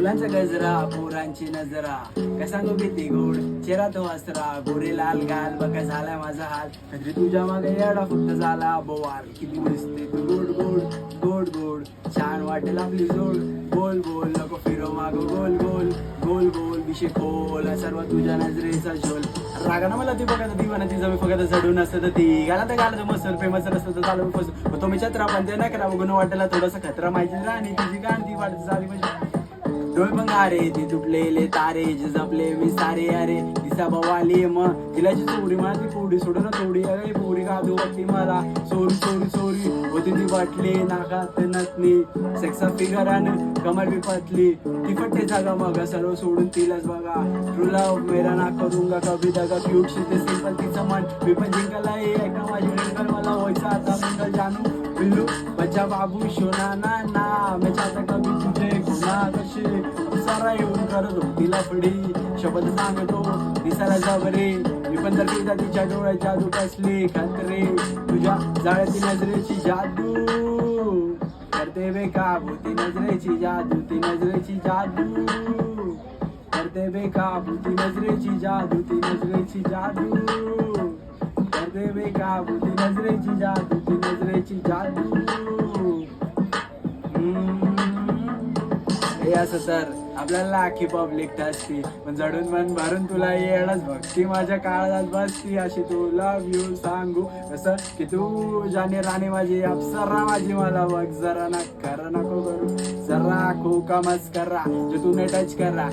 फुलांचा गजरा पोरांची नजरा काय सांगू किती गोड चेहरा तो हसरा गोरे लाल गाल बघा झालाय माझा हाल कधी तुझ्या मागे येडा फक्त झाला बोवाल किती दिसते तू गोड गोड गोड गोड छान वाटेल आपली जोड बोल बोल नको फिरो मागो गोल गोल गोल गोल विषय खोल सर्व तुझ्या नजरेचा झोल रागाना मला ती बघा दिवाना तिचं मी फक्त चढून असतं तर ती गाला तर गाला मसल फेमस असतं तर चालू फसू तो मी छत्रा पण ते नाही करा बघून वाटायला थोडासा खतरा माहिती राणी तिची गाण ती वाटत झाली म्हणजे डोळ भंगारे ते तुटलेले तारे जे जपले मी सारे अरे दिसा बवाली मग तिलाची चोरी मला ती पोडी सोडून थोडी अरे पोरी गाजू वाटली मला चोरी चोरी चोरी होती ती वाटली नाकात नसली सेक्सा फिगरानं कमर बी पतली ती फट्टे जागा मग सर्व सोडून तिलाच बघा ट्रू लव्ह मेरा ना करूंगा कभी दगा क्यूट शी ते सिंपल तिचं मन मी पण जिंकला ऐका माझी रिंकल मला व्हायचा आता मिंगल जानू पिल्लू बच्चा बाबू शोना ना ना मैं चाहता कभी तुझे गुना कशी सारा येऊन करतो तिला पुढी शपथ सांगतो दिसायला जाबरे मी पण तर तिचा तिच्या डोळ्यात जादू कसली खतरे तुझ्या जाळ्याची नजरेची जादू करते बेकाबू ती नजरेची जादू ती नजरेची जादू करते बेकाबू ती नजरेची जादू ती नजरेची जादू करते बेकाबू ती नजरेची जादू ती नजरेची जादू हे असं तर आपल्याला लाखी पब्लिक असती पण जडून मन भरून तुला येणच भक्ती माझ्या काळात बसती अशी तू लव यू सांगू कसं की तू जाणे राणी माझी अप्सरा माझी मला बघ जरा ना खरं नको करू जरा खूप मस्करा जो तू टच करा